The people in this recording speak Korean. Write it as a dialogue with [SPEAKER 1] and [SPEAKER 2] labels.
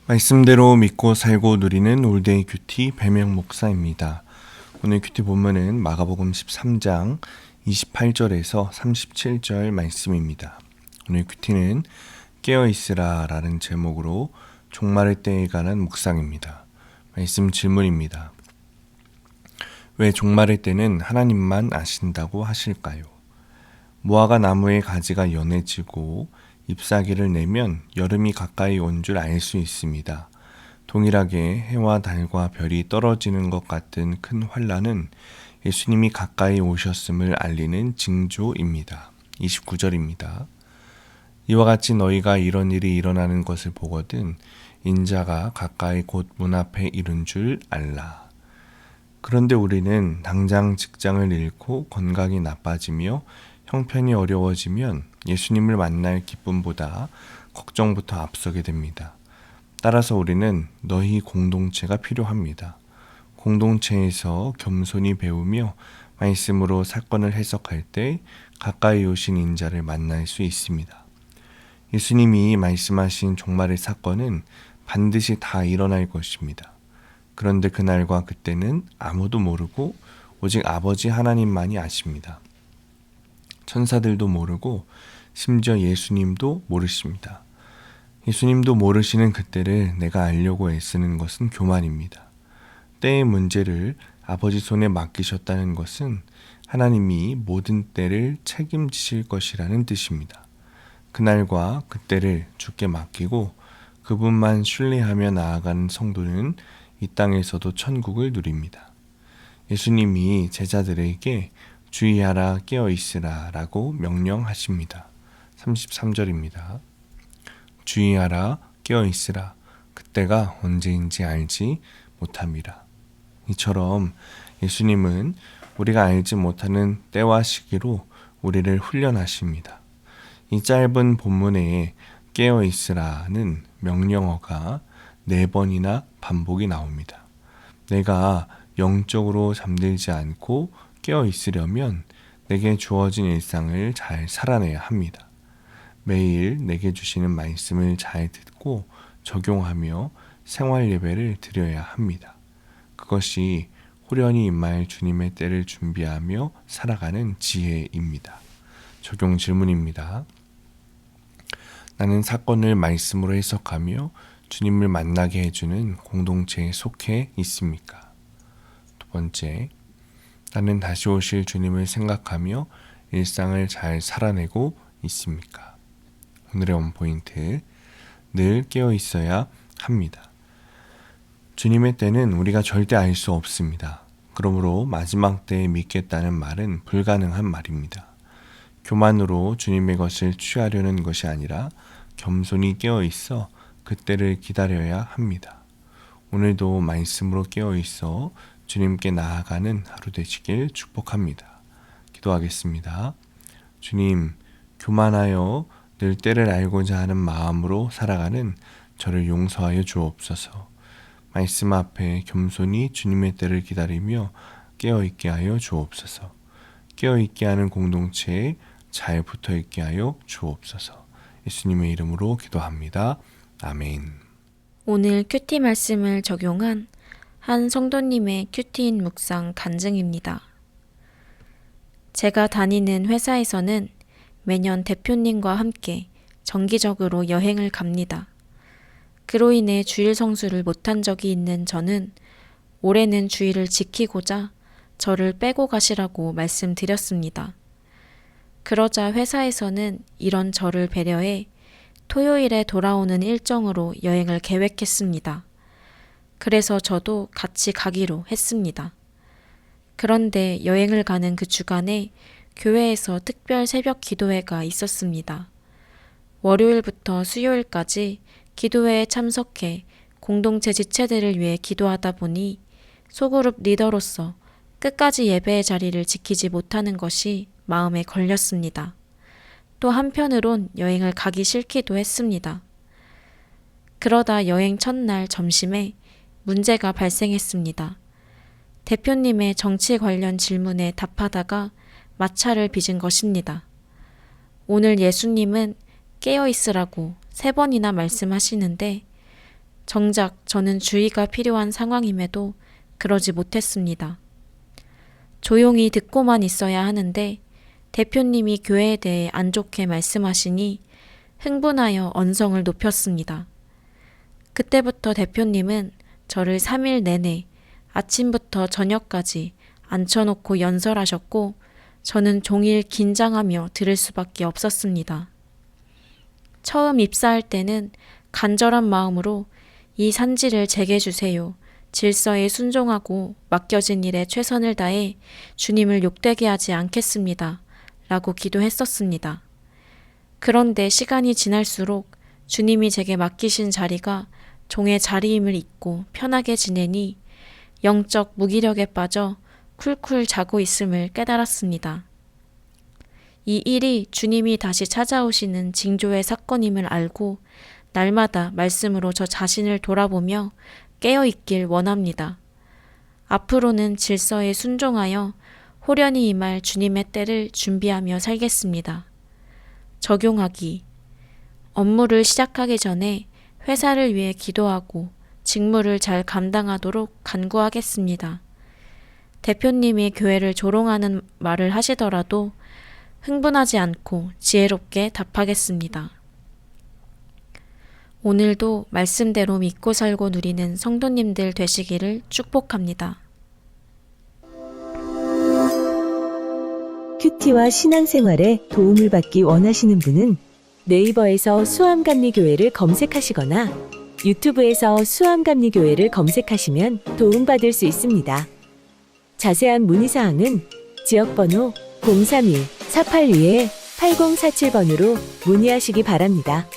[SPEAKER 1] 말씀대로 믿고 살고 누리는 올데이 큐티 배명 목사입니다. 오늘 큐티 본문은 마가복음 13장 28절에서 37절 말씀입니다. 오늘 큐티는 깨어있으라 라는 제목으로 종말의 때에 관한 묵상입니다. 말씀 질문입니다. 왜 종말의 때는 하나님만 아신다고 하실까요? 무화과 나무의 가지가 연해지고 잎사귀를 내면 여름이 가까이 온 줄 알 수 있습니다. 동일하게 해와 달과 별이 떨어지는 것 같은 큰 환란은 예수님이 가까이 오셨음을 알리는 징조입니다. 29절입니다. 이와 같이 너희가 이런 일이 일어나는 것을 보거든 인자가 가까이 곧 문 앞에 이른 줄 알라. 그런데 우리는 당장 직장을 잃고 건강이 나빠지며 형편이 어려워지면 예수님을 만날 기쁨보다 걱정부터 앞서게 됩니다. 따라서 우리는 너희 공동체가 필요합니다. 공동체에서 겸손히 배우며 말씀으로 사건을 해석할 때 가까이 오신 인자를 만날 수 있습니다. 예수님이 말씀하신 종말의 사건은 반드시 다 일어날 것입니다. 그런데 그날과 그때는 아무도 모르고 오직 아버지 하나님만이 아십니다. 천사들도 모르고 심지어 예수님도 모르십니다. 예수님도 모르시는 그때를 내가 알려고 애쓰는 것은 교만입니다. 때의 문제를 아버지 손에 맡기셨다는 것은 하나님이 모든 때를 책임지실 것이라는 뜻입니다. 그날과 그때를 주께 맡기고 그분만 신뢰하며 나아가는 성도는 이 땅에서도 천국을 누립니다. 예수님이 제자들에게 주의하라 깨어있으라 라고 명령하십니다. 33절입니다. 주의하라 깨어있으라 그때가 언제인지 알지 못함이라. 이처럼 예수님은 우리가 알지 못하는 때와 시기로 우리를 훈련하십니다. 이 짧은 본문에 깨어있으라는 명령어가 4번이나 반복이 나옵니다. 내가 영적으로 잠들지 않고 깨어 있으려면 내게 주어진 일상을 잘 살아내야 합니다. 매일 내게 주시는 말씀을 잘 듣고 적용하며 생활 예배를 드려야 합니다. 그것이 호련히 임할 주님의 때를 준비하며 살아가는 지혜입니다. 적용 질문입니다. 나는 사건을 말씀으로 해석하며 주님을 만나게 해주는 공동체에 속해 있습니까? 두 번째, 나는 다시 오실 주님을 생각하며 일상을 잘 살아내고 있습니까? 오늘의 원포인트, 늘 깨어 있어야 합니다. 주님의 때는 우리가 절대 알 수 없습니다. 그러므로 마지막 때에 믿겠다는 말은 불가능한 말입니다. 교만으로 주님의 것을 취하려는 것이 아니라 겸손히 깨어 있어 그때를 기다려야 합니다. 오늘도 말씀으로 깨어 있어 주님께 나아가는 하루 되시길 축복합니다. 기도하겠습니다. 주님, 교만하여 늘 때를 알고자 하는 마음으로 살아가는 저를 용서하여 주옵소서. 말씀 앞에 겸손히 주님의 때를 기다리며 깨어있게 하여 주옵소서. 깨어있게 하는 공동체에 잘 붙어있게 하여 주옵소서. 예수님의 이름으로 기도합니다. 아멘.
[SPEAKER 2] 오늘 큐티 말씀을 적용한 한 성도님의 큐티인 묵상 간증입니다. 제가 다니는 회사에서는 매년 대표님과 함께 정기적으로 여행을 갑니다. 그로 인해 주일 성수를 못한 적이 있는 저는 올해는 주일을 지키고자 저를 빼고 가시라고 말씀드렸습니다. 그러자 회사에서는 이런 저를 배려해 토요일에 돌아오는 일정으로 여행을 계획했습니다. 그래서 저도 같이 가기로 했습니다. 그런데 여행을 가는 그 주간에 교회에서 특별 새벽 기도회가 있었습니다. 월요일부터 수요일까지 기도회에 참석해 공동체 지체들을 위해 기도하다 보니 소그룹 리더로서 끝까지 예배의 자리를 지키지 못하는 것이 마음에 걸렸습니다. 또 한편으론 여행을 가기 싫기도 했습니다. 그러다 여행 첫날 점심에 문제가 발생했습니다. 대표님의 정치 관련 질문에 답하다가 마찰을 빚은 것입니다. 오늘 예수님은 깨어있으라고 3번이나 말씀하시는데 정작 저는 주의가 필요한 상황임에도 그러지 못했습니다. 조용히 듣고만 있어야 하는데 대표님이 교회에 대해 안 좋게 말씀하시니 흥분하여 언성을 높였습니다. 그때부터 대표님은 저를 3일 내내 아침부터 저녁까지 앉혀놓고 연설하셨고 저는 종일 긴장하며 들을 수밖에 없었습니다. 처음 입사할 때는 간절한 마음으로 이 산지를 제게 주세요. 질서에 순종하고 맡겨진 일에 최선을 다해 주님을 욕되게 하지 않겠습니다. 라고 기도했었습니다. 그런데 시간이 지날수록 주님이 제게 맡기신 자리가 종의 자리임을 잊고 편하게 지내니 영적 무기력에 빠져 쿨쿨 자고 있음을 깨달았습니다. 이 일이 주님이 다시 찾아오시는 징조의 사건임을 알고 날마다 말씀으로 저 자신을 돌아보며 깨어있길 원합니다. 앞으로는 질서에 순종하여 호련히 임할 주님의 때를 준비하며 살겠습니다. 적용하기. 업무를 시작하기 전에 회사를 위해 기도하고 직무를 잘 감당하도록 간구하겠습니다. 대표님이 교회를 조롱하는 말을 하시더라도 흥분하지 않고 지혜롭게 답하겠습니다. 오늘도 말씀대로 믿고 살고 누리는 성도님들 되시기를 축복합니다.
[SPEAKER 3] 큐티와 신앙생활에 도움을 받기 원하시는 분은 네이버에서 수암감리교회를 검색하시거나 유튜브에서 수암감리교회를 검색하시면 도움받을 수 있습니다. 자세한 문의사항은 지역번호 031-482-8047번으로 문의하시기 바랍니다.